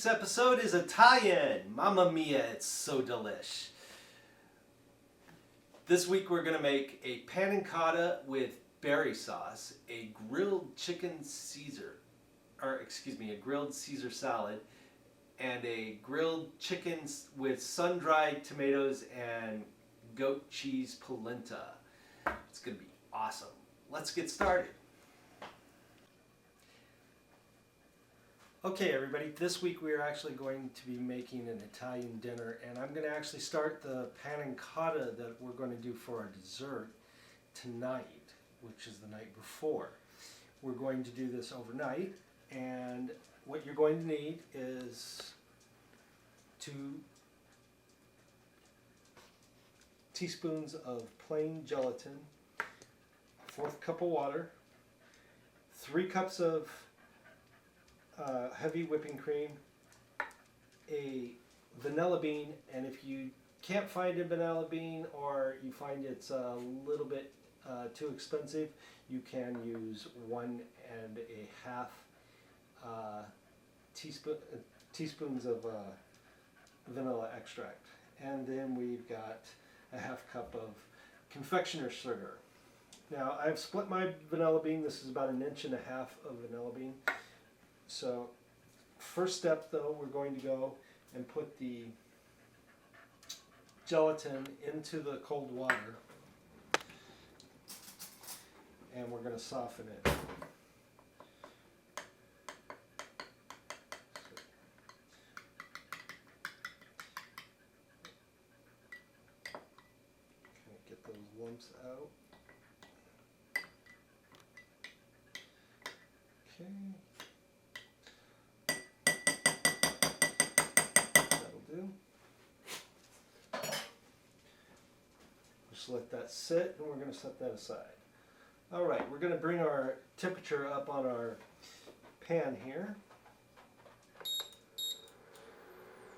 week's episode is Italian. Mamma mia, it's so delish. This week we're going to make a Panna Cotta with berry sauce, a grilled a grilled Caesar salad, and a grilled chicken with sun-dried tomatoes and goat cheese polenta. It's going to be awesome. Let's get started. Okay everybody, this week we are actually going to be making an Italian dinner, and I'm going to actually start the Panna Cotta that we're going to do for our dessert tonight, which is the night before. We're going to do this overnight, and what you're going to need is 2 teaspoons of plain gelatin, a 1/4 cup of water, 3 cups of heavy whipping cream, a vanilla bean, and if you can't find a vanilla bean or you find it's a little bit too expensive, you can use 1 1/2 teaspoons of vanilla extract. And then we've got a 1/2 cup of confectioner's sugar. Now I've split my vanilla bean. This is about 1 1/2 inches of vanilla bean. So first step though, we're going to go and put the gelatin into the cold water, and we're going to soften it. Get those lumps out. Okay. Just let that sit, and we're going to set that aside. Alright, we're going to bring our temperature up on our pan here.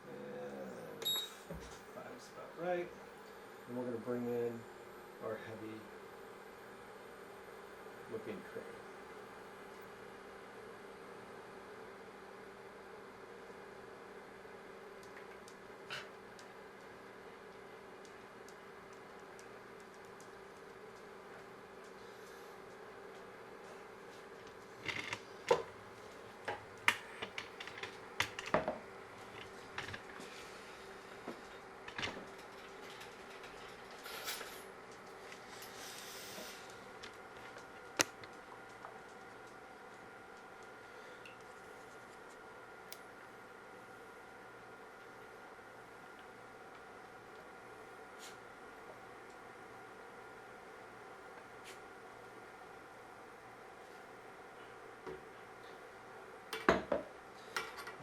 And 5 is about right. And we're going to bring in our heavy whipping cream.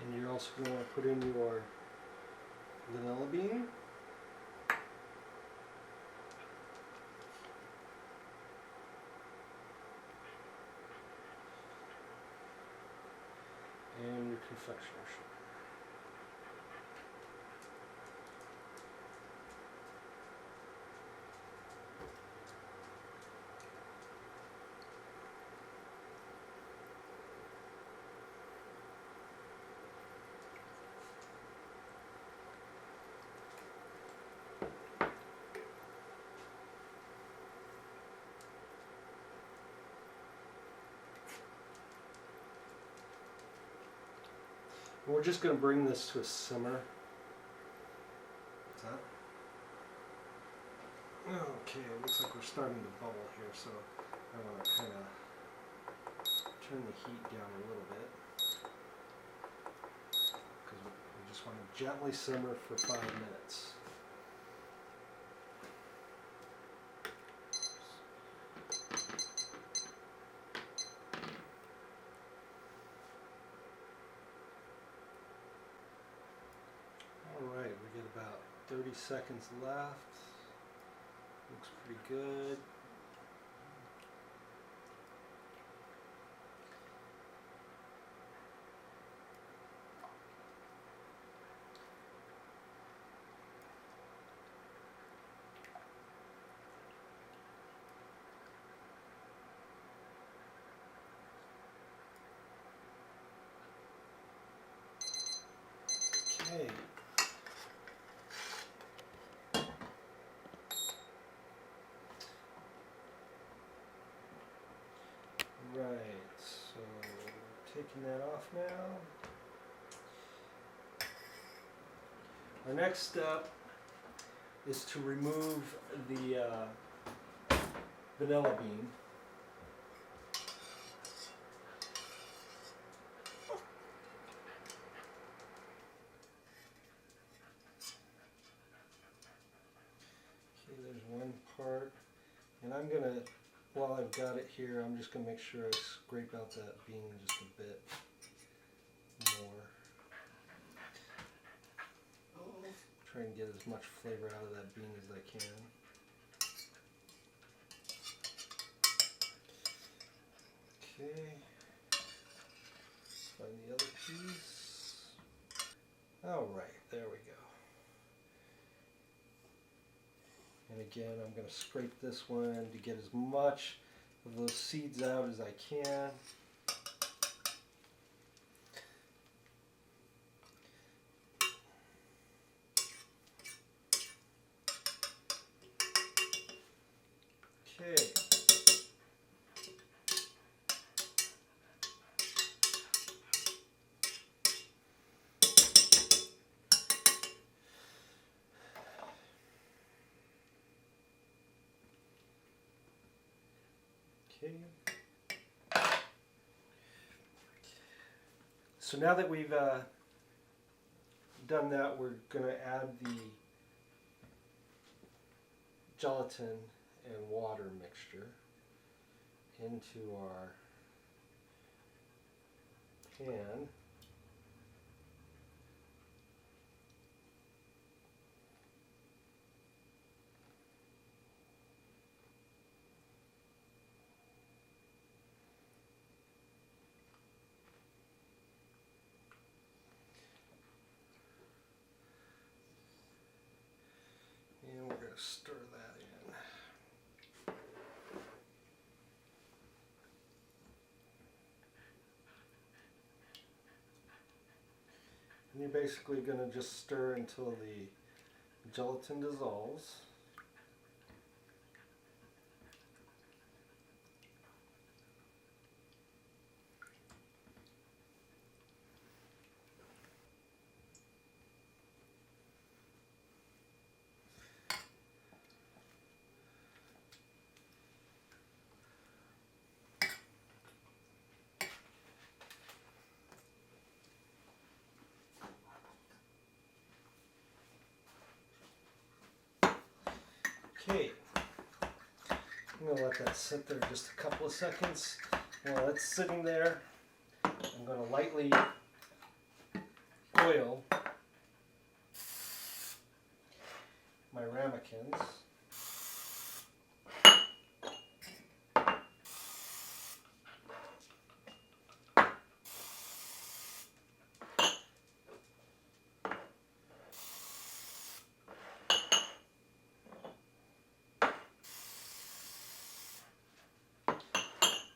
And you're also going to put in your vanilla bean. And your confectioner's sugar. And we're just going to bring this to a simmer. What's that? Okay, it looks like we're starting to bubble here, so I want to kind of turn the heat down a little bit, because we just want to gently simmer for 5 minutes. Alright, we get about 30 seconds left. Looks pretty good. Okay. Right, so taking that off now. Our next step is to remove the vanilla bean. Okay, there's one part, and I'm gonna, while I've got it here, I'm just gonna make sure I scrape out that bean just a bit more. Try and get as much flavor out of that bean as I can. Okay, find the other piece. All right, there we go. And again, I'm going to scrape this one to get as much of those seeds out as I can. Okay. Okay. So now that we've done that, we're going to add the gelatin and water mixture into our pan. And we're going to stir that in. And you're basically going to just stir until the gelatin dissolves. Okay, I'm going to let that sit there just a couple of seconds. While it's sitting there, I'm going to lightly oil my ramekins.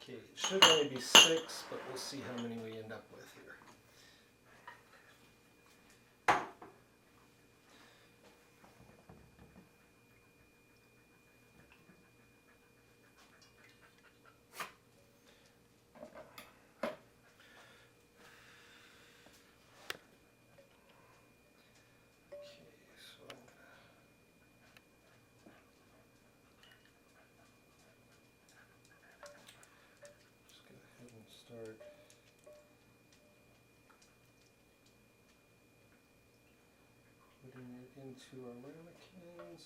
Okay, it should only be 6, but we'll see how many we end up with here. Start putting it into our ramekins.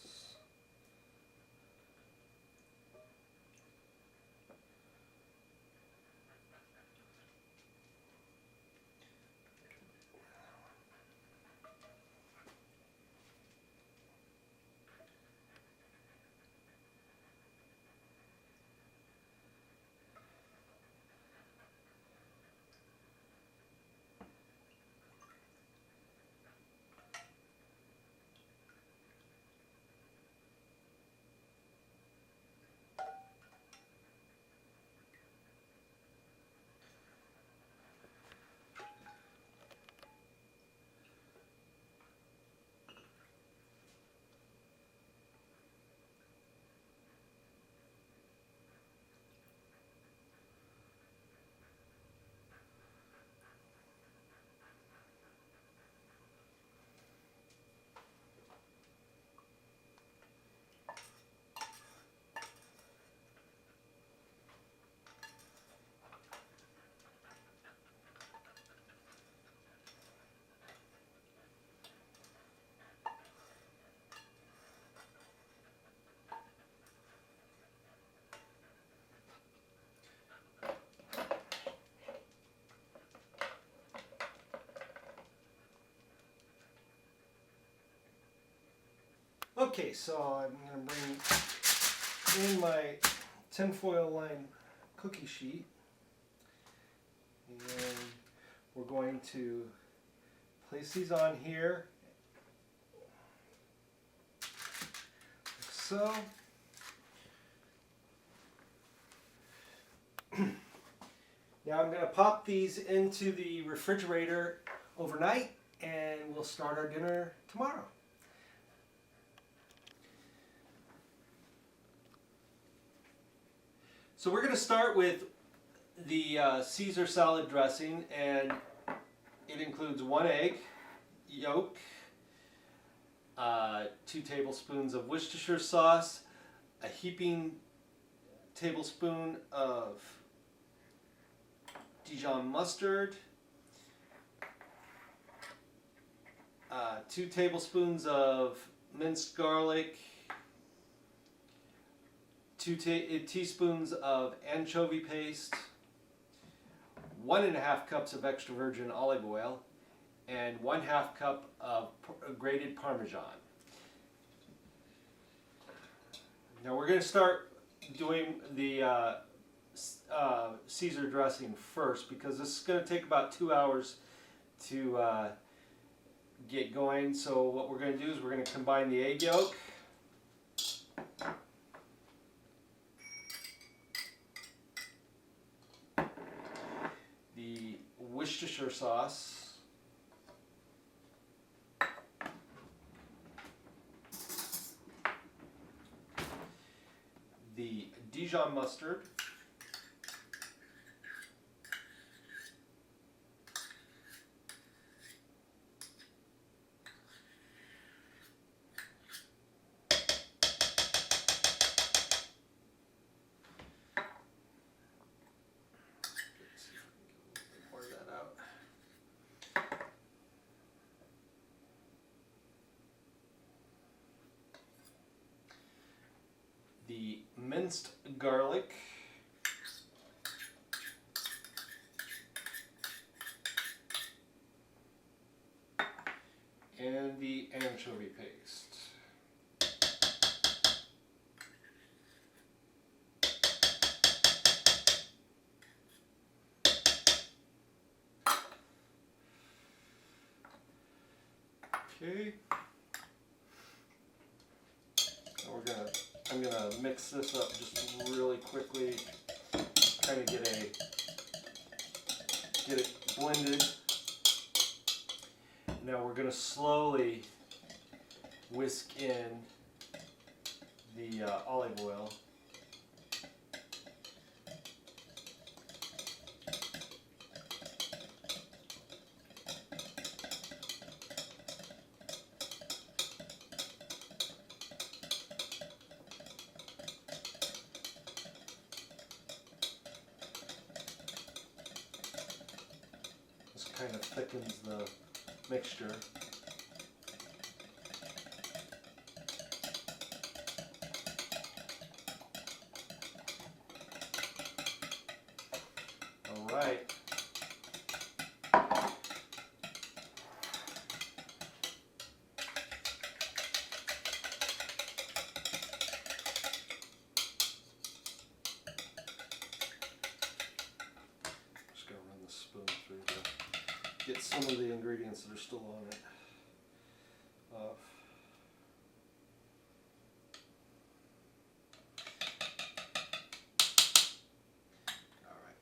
Okay, so I'm going to bring in my tinfoil lined cookie sheet, and we're going to place these on here, like so. Now I'm going to pop these into the refrigerator overnight, and we'll start our dinner tomorrow. So we're going to start with the Caesar salad dressing, and it includes 1 egg yolk, 2 tablespoons of Worcestershire sauce, a heaping tablespoon of Dijon mustard, 2 tablespoons of minced garlic, 2 teaspoons of anchovy paste, 1½ cups of extra virgin olive oil, and 1/2 cup of grated Parmesan. Now we're going to start doing the Caesar dressing first, because this is going to take about 2 hours to get going. So what we're going to do is we're going to combine the egg yolk, the Worcestershire sauce, the Dijon mustard, the minced garlic, and the anchovy paste. Okay. Now I'm gonna mix this up just really quickly, kind of get it blended. Now we're gonna slowly whisk in the olive oil. Kind of thickens the mixture. All right. Just gonna run the spoon through the get some of the ingredients that are still on it off. All right.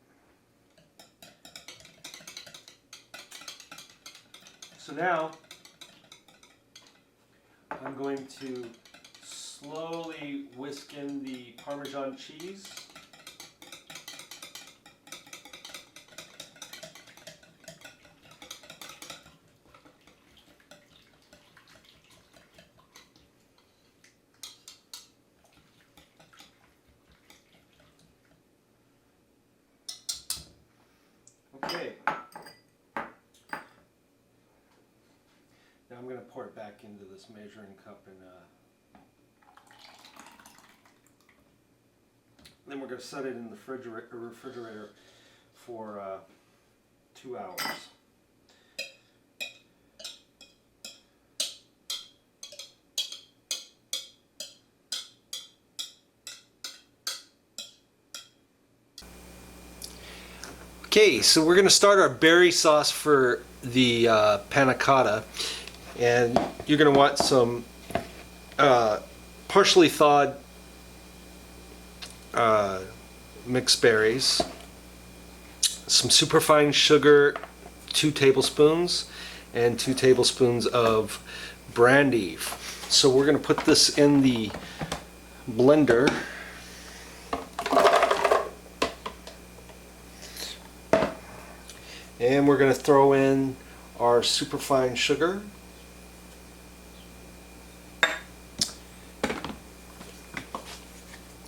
So now I'm going to slowly whisk in the Parmesan cheese. Okay. Now I'm going to pour it back into this measuring cup, and then we're going to set it in the refrigerator for 2 hours. Okay, so we're going to start our berry sauce for the panna cotta, and you're going to want some partially thawed mixed berries, some superfine sugar, 2 tablespoons, and 2 tablespoons of brandy. So we're going to put this in the blender. And we're going to throw in our superfine sugar.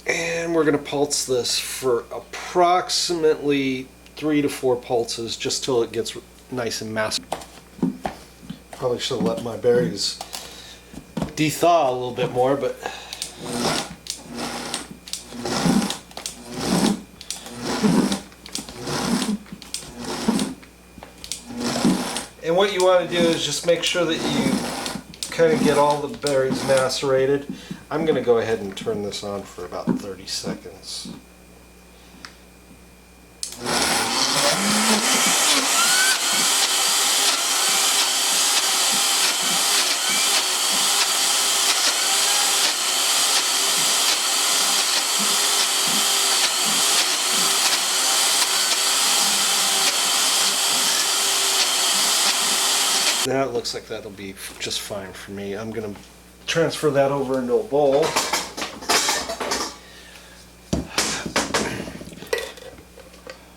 And we're going to pulse this for approximately 3 to 4 pulses, just till it gets nice and massive. Probably should have let my berries de-thaw a little bit more, but and what you want to do is just make sure that you kind of get all the berries macerated. I'm going to go ahead and turn this on for about 30 seconds. Now it looks like that'll be just fine for me. I'm going to transfer that over into a bowl.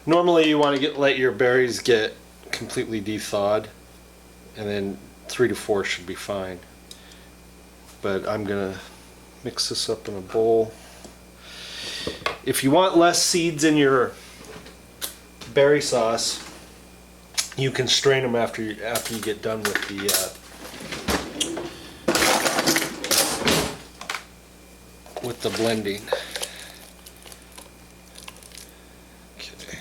Normally you want to let your berries get completely de-thawed, and then 3 to 4 should be fine. But I'm going to mix this up in a bowl. If you want less seeds in your berry sauce, you can strain them after you get done with the blending. Okay.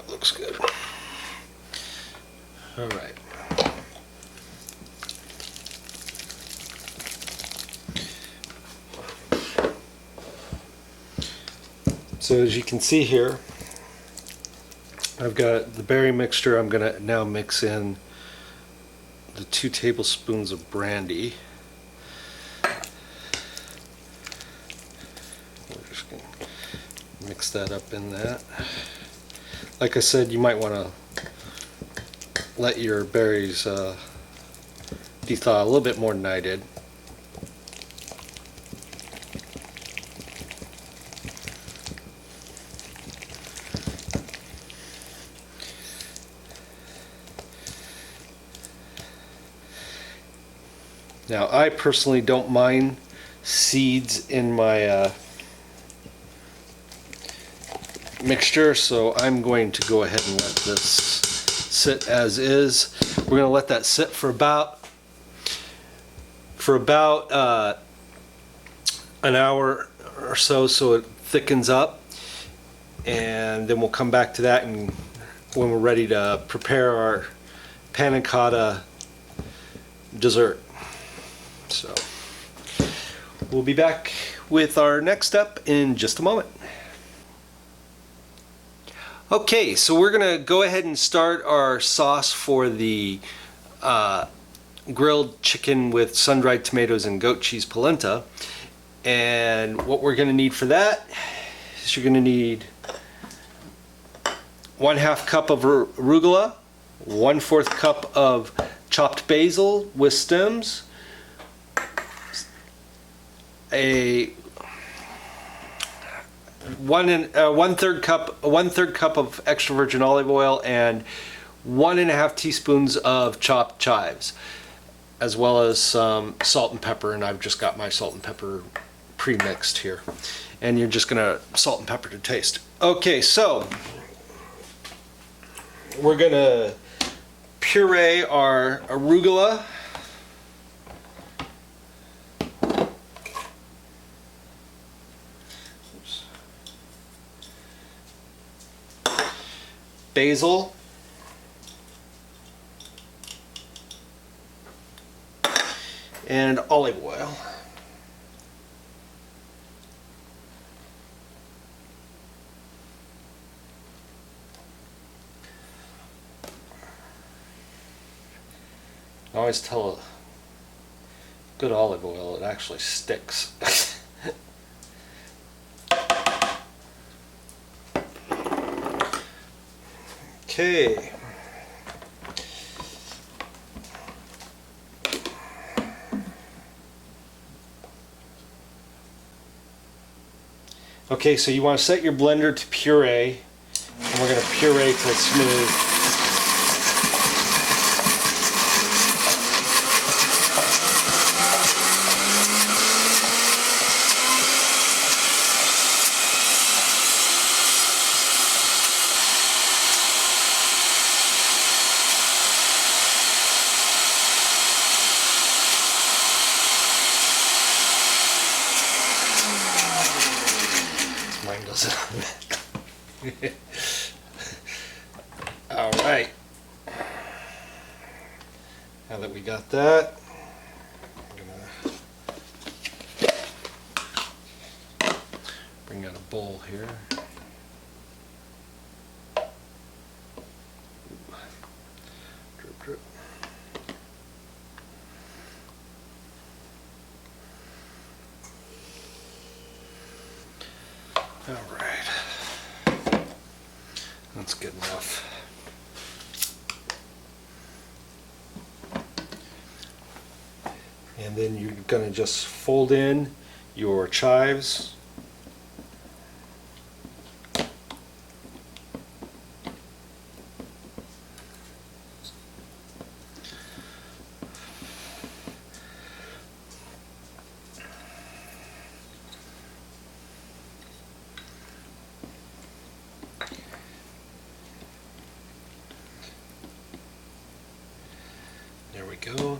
Looks good. All right. So as you can see here, I've got the berry mixture. I'm going to now mix in the 2 tablespoons of brandy. We're just going to mix that up in that. Like I said, you might want to let your berries de-thaw a little bit more than I did. Now, I personally don't mind seeds in my mixture, so I'm going to go ahead and let this sit as is. We're going to let that sit for about an hour or so it thickens up, and then we'll come back to that and when we're ready to prepare our panna cotta dessert. So we'll be back with our next step in just a moment. Okay, so we're going to go ahead and start our sauce for the grilled chicken with sun-dried tomatoes and goat cheese polenta. And what we're going to need for that is you're going to need 1/2 cup of arugula, 1/4 cup of chopped basil with stems, a 1/3 cup of extra virgin olive oil, and 1.5 teaspoons of chopped chives. as well as some salt and pepper, and I've just got my salt and pepper pre-mixed here. And you're just gonna salt and pepper to taste. Okay, so we're gonna puree our arugula. Basil, and olive oil. I always tell a good olive oil, it actually sticks. Okay. Okay, so you want to set your blender to puree, and we're going to puree till it's smooth. Mine doesn't. All right. Now that we got that, I'm gonna bring out a bowl here. Drip, drip. All right, that's good enough. And then you're going to just fold in your chives. There we go.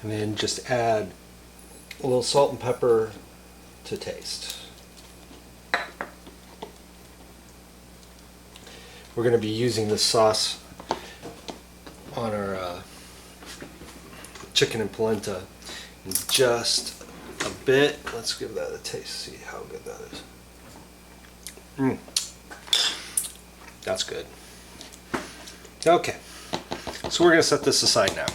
And then just add a little salt and pepper to taste. We're going to be using this sauce on our chicken and polenta in just a bit. Let's give that a taste, see how good that is. That's good. Okay, so we're going to set this aside now.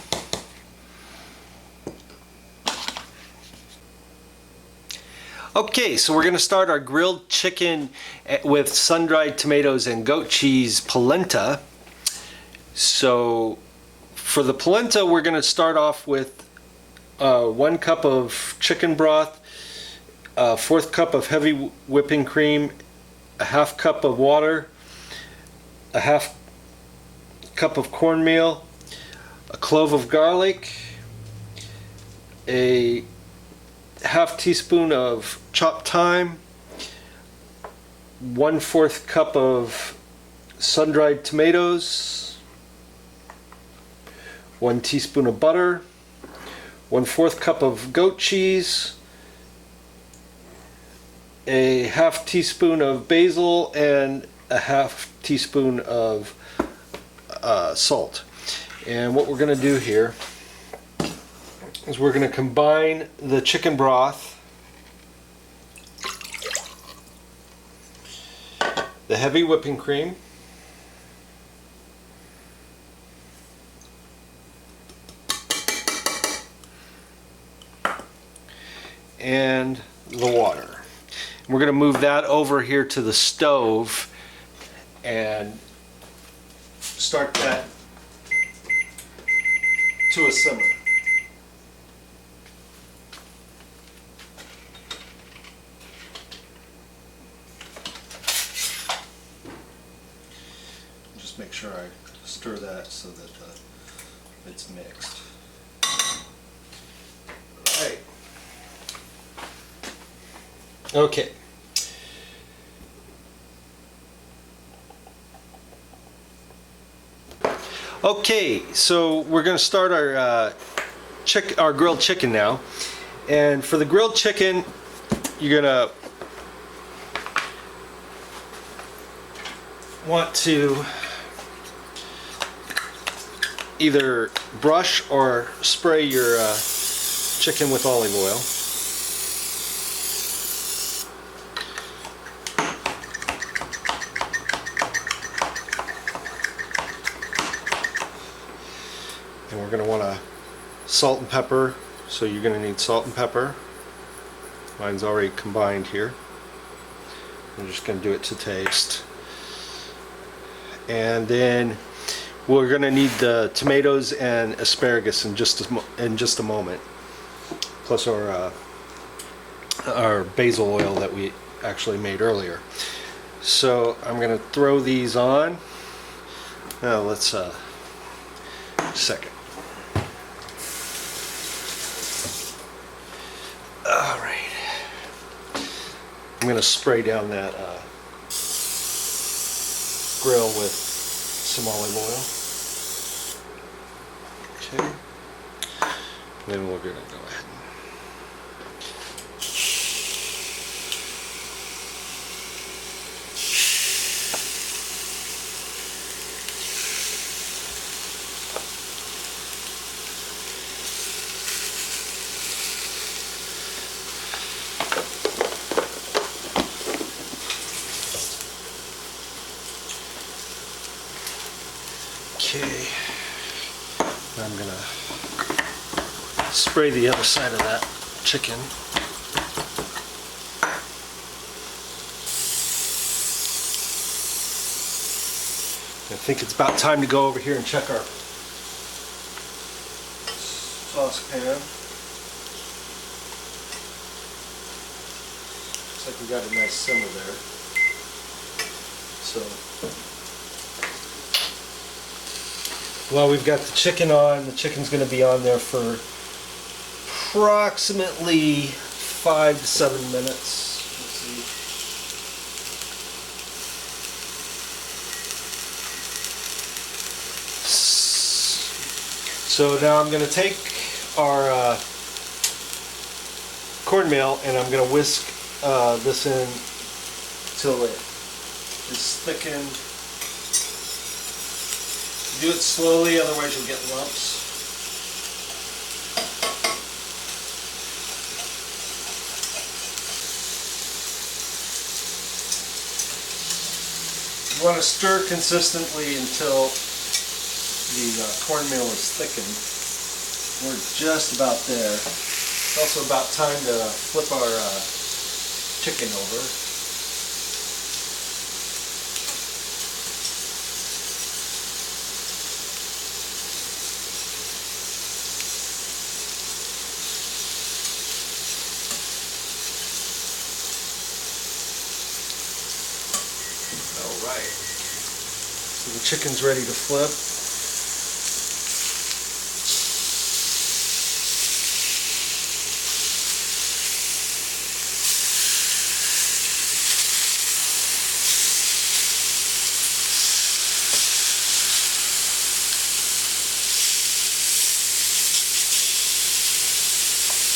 Okay, so we're going to start our grilled chicken with sun-dried tomatoes and goat cheese polenta. So for the polenta, we're going to start off with 1 cup of chicken broth, a 1/4 cup of heavy whipping cream, a 1/2 cup of water, a 1/2 cup of cornmeal, a clove of garlic, a 1/2 teaspoon of chopped thyme, 1/4 cup of sun-dried tomatoes, 1 teaspoon of butter, 1/4 cup of goat cheese, a 1/2 teaspoon of basil, and a 1/2 teaspoon of salt. And what we're going to do here is we're going to combine the chicken broth, the heavy whipping cream, and the water. We're going to move that over here to the stove and start that to a simmer. Just make sure I stir that so that it's mixed. Right. Okay. Okay, so we're going to start our grilled chicken now. And for the grilled chicken, you're going to want to either brush or spray your chicken with olive oil. And we're going to want to salt and pepper, so you're going to need salt and pepper. Mine's already combined here. I'm just going to do it to taste. And then we're going to need the tomatoes and asparagus in just a moment, plus our basil oil that we actually made earlier. So I'm going to throw these on. Now let's second. All right. I'm going to spray down that grill with some olive oil. Okay. Then we're going to go ahead. Okay, I'm going to spray the other side of that chicken. I think it's about time to go over here and check our saucepan. Looks like we got a nice simmer there. So while we've got the chicken on, the chicken's going to be on there for approximately 5 to 7 minutes. Let's see. So now I'm going to take our cornmeal and I'm going to whisk this in till it is thickened. Do it slowly, otherwise you'll get lumps. You want to stir consistently until the cornmeal is thickened. We're just about there. It's also about time to flip our chicken over. Alright, so the chicken's ready to flip.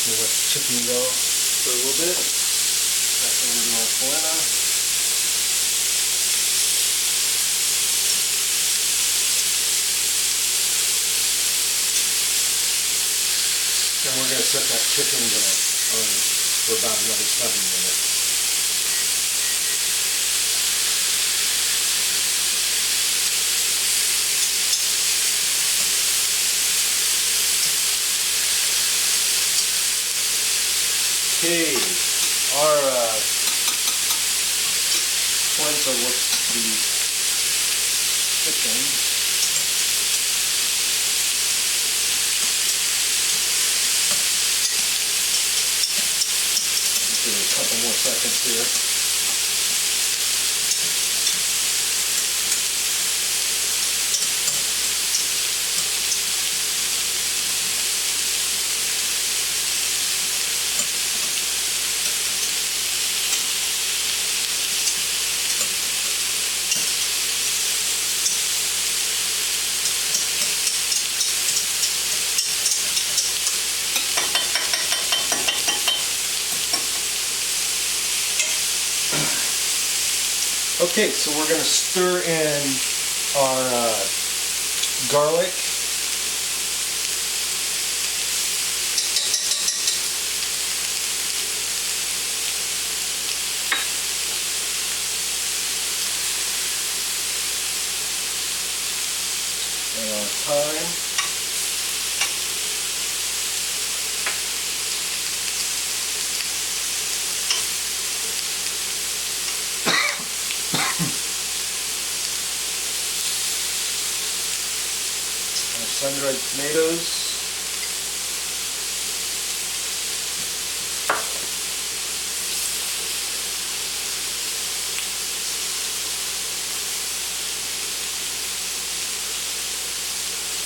We'll let the chicken go for a little bit. That's when we do our polenta. Then we're going to set that chicken on for about another 7 minutes. Okay, our polenta looks to be thickened. couple more seconds here. Okay, so we're going to stir in our garlic. And our thyme. Sun-dried tomatoes.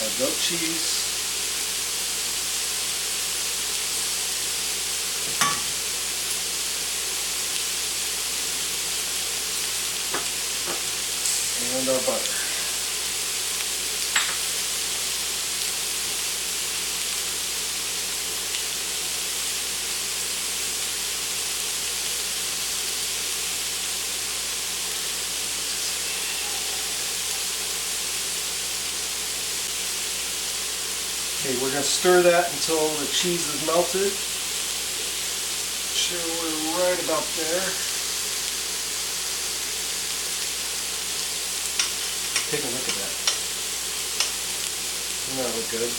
Our goat cheese. And our butter. Okay, we're going to stir that until the cheese is melted. Sure, we're right about there. Take a look at that. Doesn't that look good?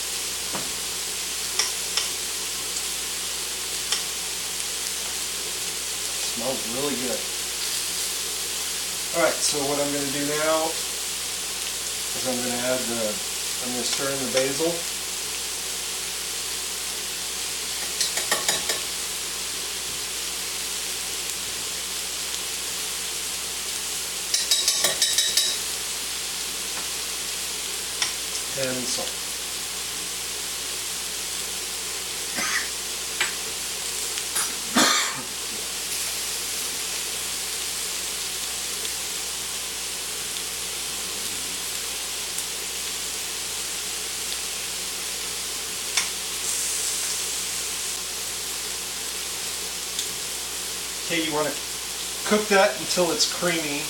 Smells really good. Alright, so what I'm going to do now is I'm going to stir in the basil. And salt. Okay, you want to cook that until it's creamy.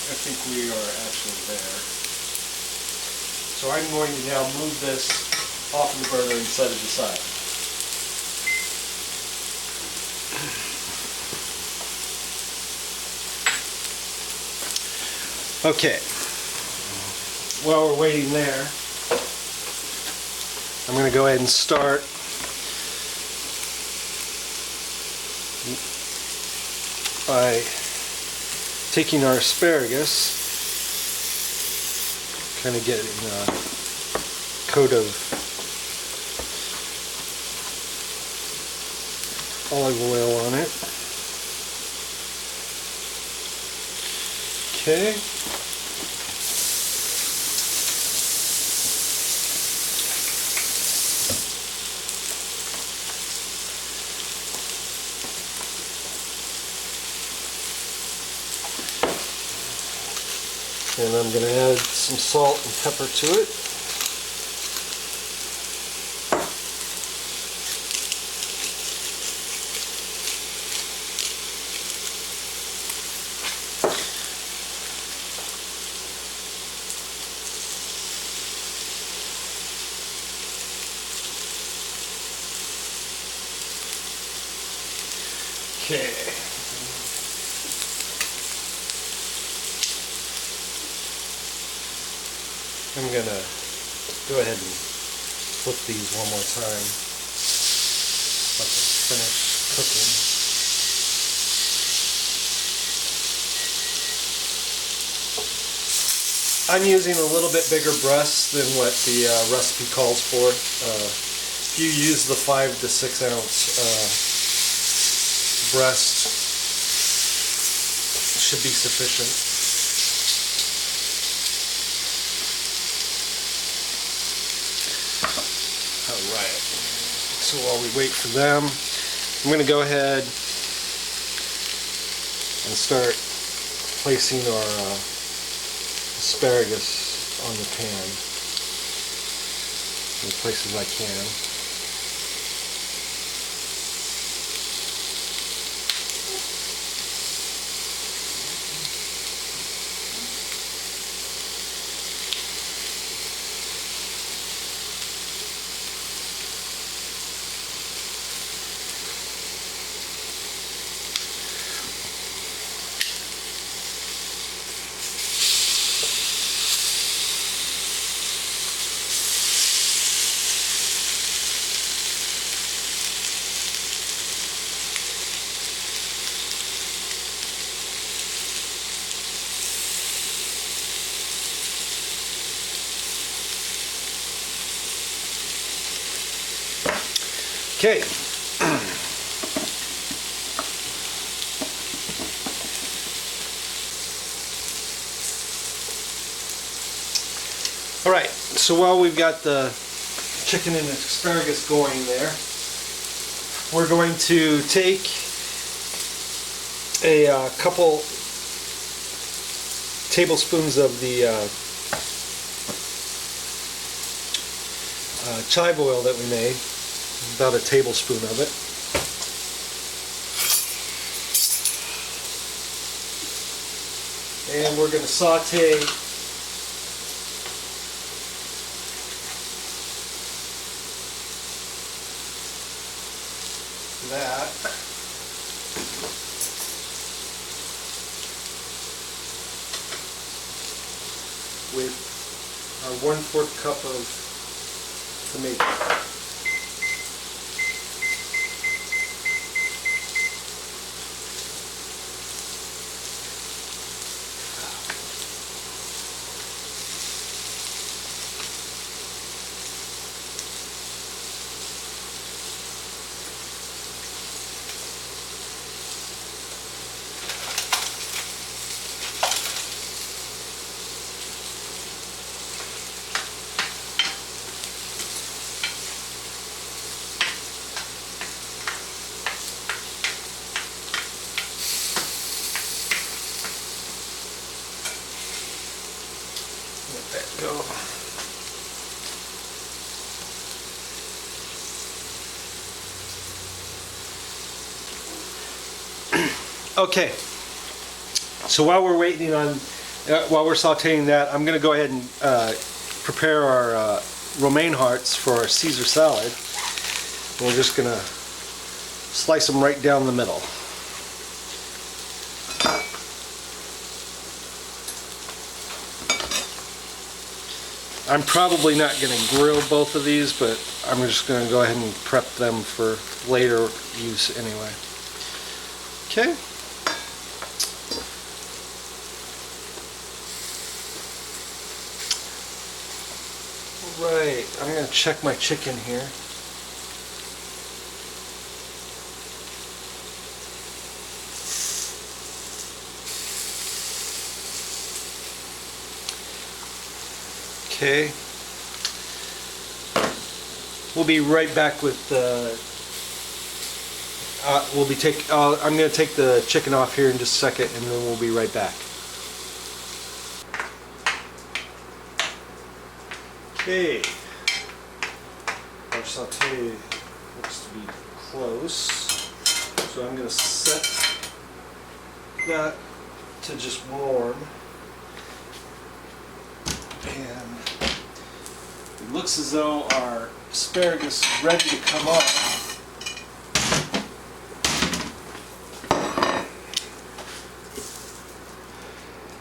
I think we are actually there. So I'm going to now move this off of the burner and set it aside. Okay. While we're waiting there, I'm going to go ahead and start by taking our asparagus, kind of getting a coat of olive oil on it. Okay. And I'm going to add some salt and pepper to it. Okay. I'm going to go ahead and flip these one more time. Let them finish cooking. I'm using a little bit bigger breasts than what the recipe calls for. If you use the 5 to 6 ounce breast, should be sufficient. Alright, so while we wait for them, I'm going to go ahead and start placing our asparagus on the pan in the places I can. Okay. All right, so while we've got the chicken and asparagus going there, we're going to take a couple tablespoons of the chive oil that we made, about a tablespoon of it. And we're going to saute that with our 1/4 cup of tomato. Let that go. Okay, so while we're waiting on, while we're sauteing that, I'm going to go ahead and prepare our romaine hearts for our Caesar salad. We're just going to slice them right down the middle. I'm probably not going to grill both of these, but I'm just going to go ahead and prep them for later use anyway. Okay. Right, I'm going to check my chicken here. Okay. We'll be right back with I'm going to take the chicken off here in just a second, and then we'll be right back. Okay. Our sauté looks to be close, so I'm going to set that to just warm. And it looks as though our asparagus is ready to come up.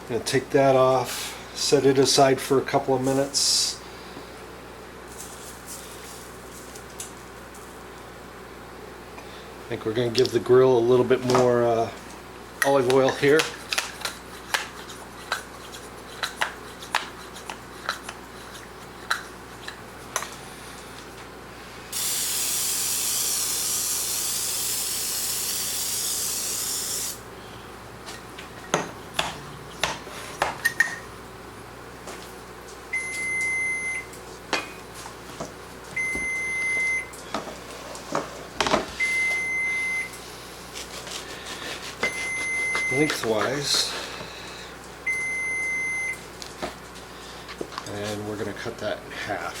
I'm going to take that off, set it aside for a couple of minutes. I think we're going to give the grill a little bit more olive oil here. lengthwise. And we're going to cut that in half.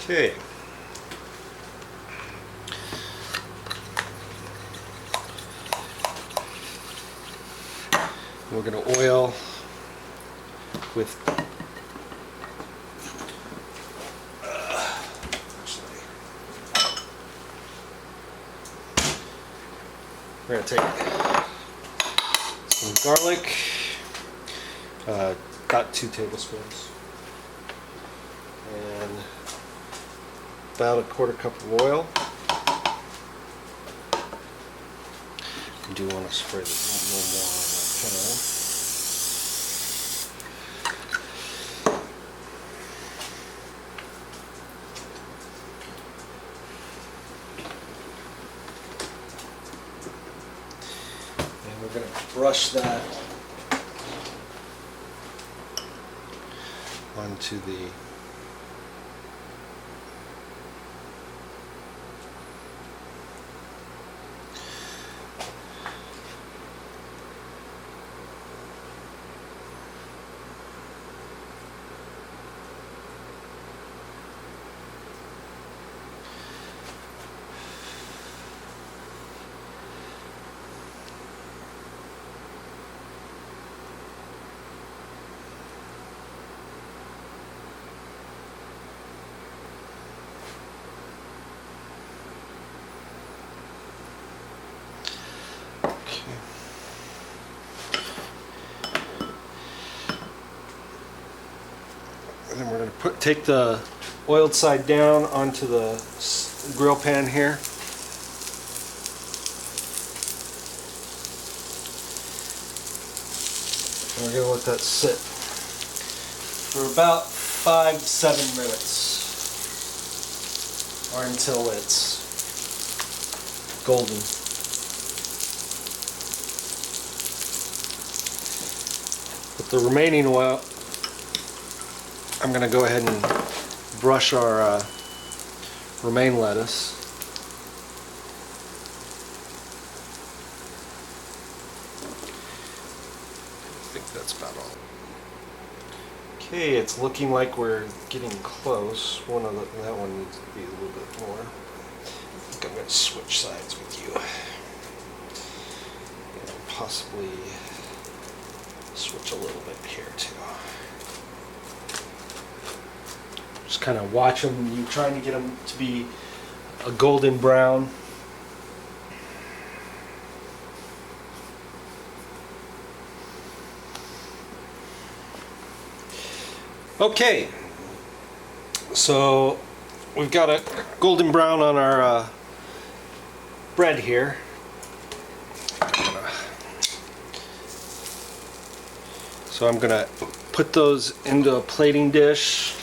Okay. We're going to oil with we're going to take some garlic, about 2 tablespoons, and about a 1/4 cup of oil. I do want to spray a little more on that pan. We're going to brush that onto the and then we're going to take the oiled side down onto the grill pan here. And we're going to let that sit for about 5-7 minutes, or until it's golden. With the remaining oil, I'm going to go ahead and brush our romaine lettuce. I think that's about all. Okay, it's looking like we're getting close. That one needs to be a little bit more. I think I'm going to switch sides with you. And possibly switch a little bit here too. Just kind of watch them. You're trying to get them to be a golden brown. Okay, so we've got a golden brown on our bread here. So I'm gonna put those into a plating dish.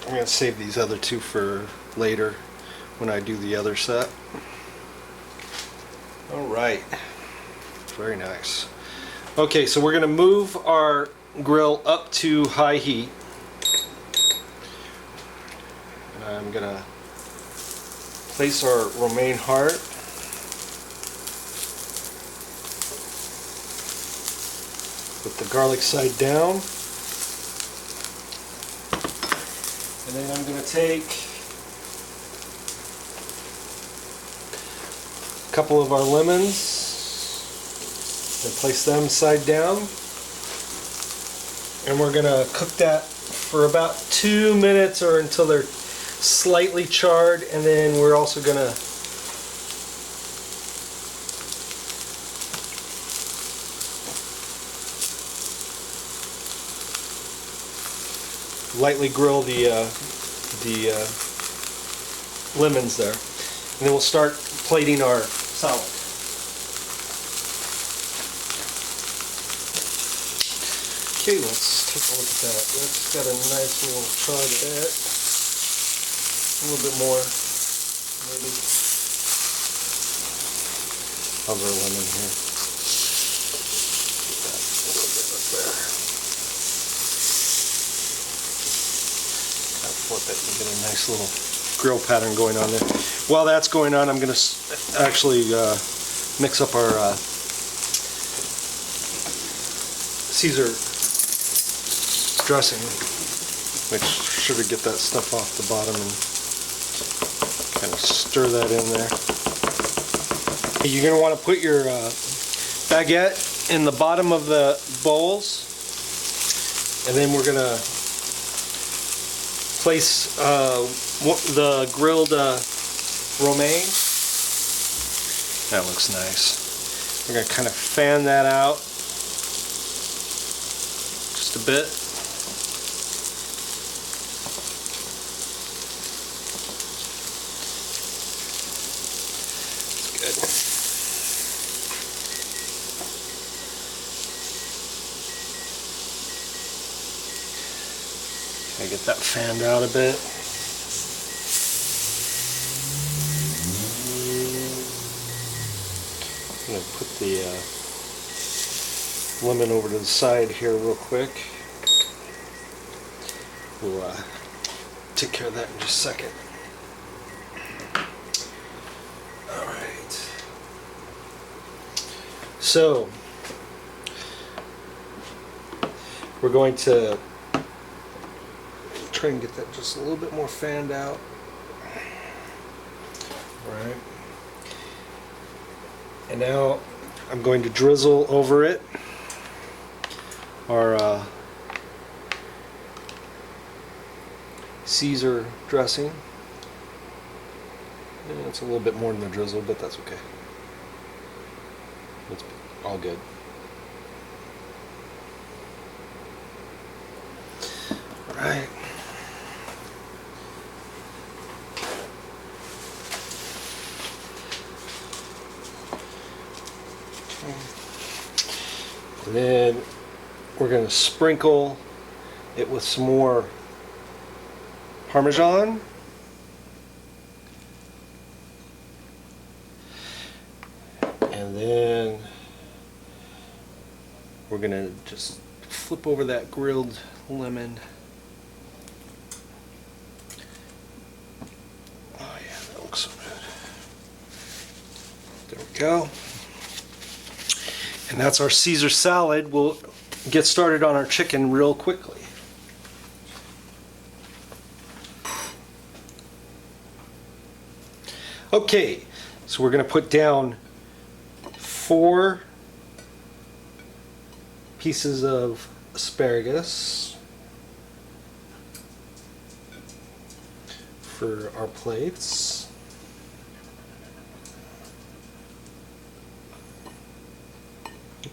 I'm going to save these other two for later when I do the other set. Alright, very nice. Okay, so we're going to move our grill up to high heat. And I'm going to place our romaine heart. Put the garlic side down. And then I'm going to take a couple of our lemons and place them side down. And we're going to cook that for about 2 minutes or until they're slightly charred. And then we're also going to lightly grill the lemons there, and then we'll start plating our salad. Okay, let's take a look at that. That's got a nice little char to that. A little bit more, maybe. How's our lemon here? Get that a little bit up there. Flip it and get a nice little grill pattern going on there. While that's going on, I'm going to actually mix up our Caesar dressing. Make sure to get that stuff off the bottom and kind of stir that in there. You're going to want to put your baguette in the bottom of the bowls, and then we're going to place the grilled romaine. That looks nice. We're going to kind of fan that out just a bit. I get that fanned out a bit. I'm going to put the lemon over to the side here real quick. We'll take care of that in just a second. Alright. So, we're going to try and get that just a little bit more fanned out. Right. And now I'm going to drizzle over it our Caesar dressing. Yeah, it's a little bit more than the drizzle, but that's okay. It's all good. All right. And then we're going to sprinkle it with some more Parmesan. And then we're going to just flip over that grilled lemon. Oh yeah, that looks so good. There we go. And that's our Caesar salad. We'll get started on our chicken real quickly. Okay, so we're going to put down 4 pieces of asparagus for our plates.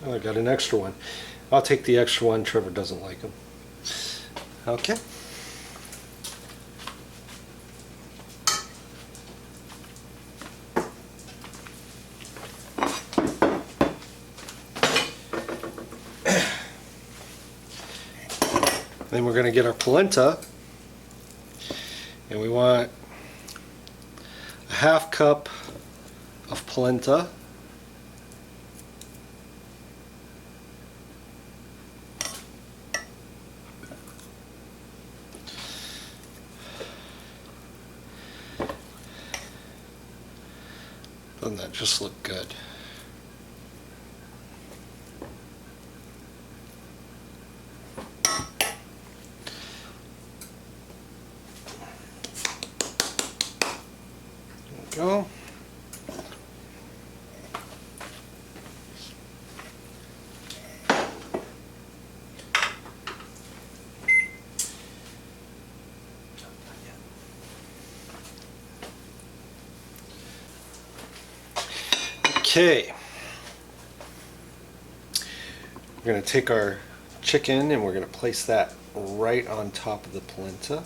Oh, I got an extra one. I'll take the extra one. Trevor doesn't like them. Okay. Then we're going to get our polenta, and we want a 1/2 cup of polenta. Doesn't that just look good? There we go. Okay, we're going to take our chicken and we're going to place that right on top of the polenta.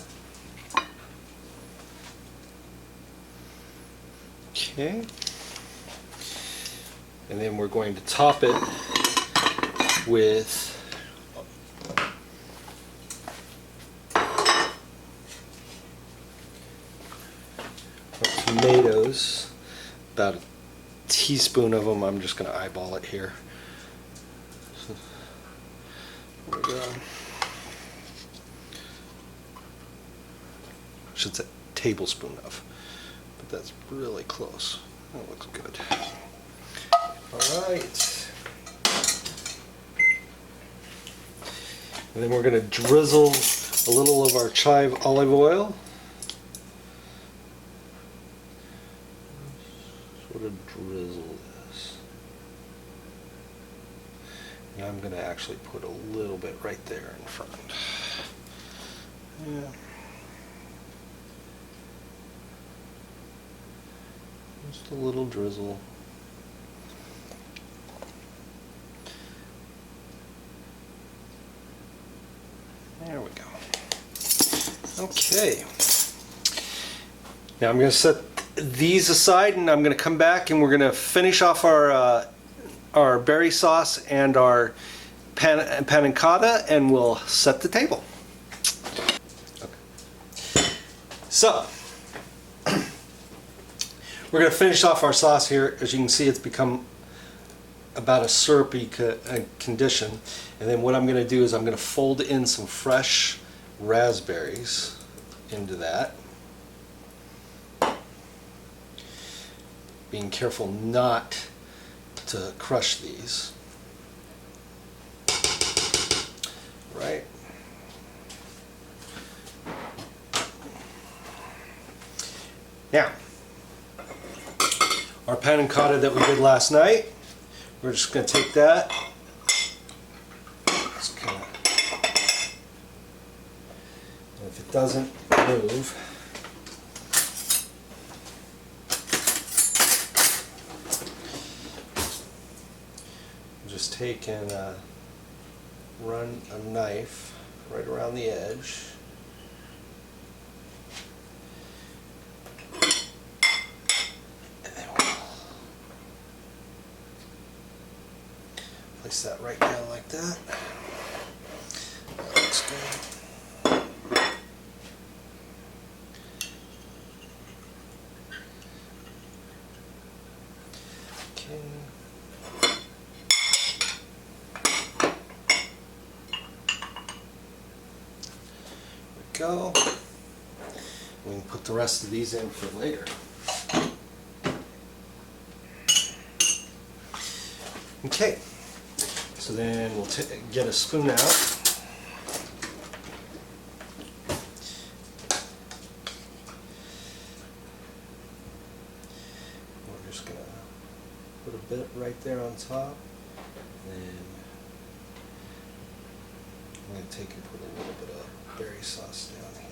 Okay, and then we're going to top it with tomatoes, about a teaspoon of them. I'm just going to eyeball it here. There we go. Should say tablespoon of, but that's really close. That looks good. All right. And then we're going to drizzle a little of our chive olive oil. Sort of drizzle this. And I'm going to actually put a little bit right there in front. Yeah. Just a little drizzle. There we go. Okay. Now I'm going to set these aside, and I'm going to come back and we're going to finish off our berry sauce and our panna cotta, and we'll set the table. Okay. So we're going to finish off our sauce here. As you can see, it's become about a syrupy condition. And then what I'm going to do is I'm going to fold in some fresh raspberries into that. Being careful not to crush these. Right? Now, our panna cotta that we did last night, we're just going to take that. Just kind of, if it doesn't move, just take and run a knife right around the edge. Place that right down like that. That looks good. Okay. There we go. We can put the rest of these in for later. Okay. So then we'll get a spoon out. We're just going to put a bit right there on top. And then I'm going to take and put a little bit of berry sauce down here.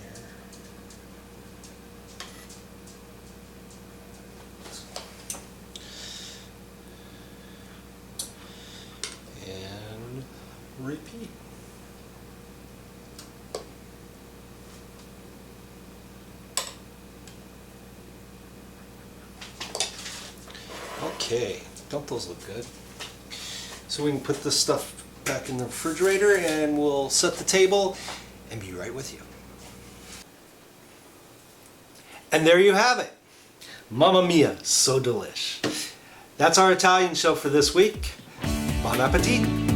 Repeat. Okay, don't those look good? So we can put this stuff back in the refrigerator and we'll set the table and be right with you. And there you have it. Mamma mia, so delish. That's our Italian show for this week. Bon appetit.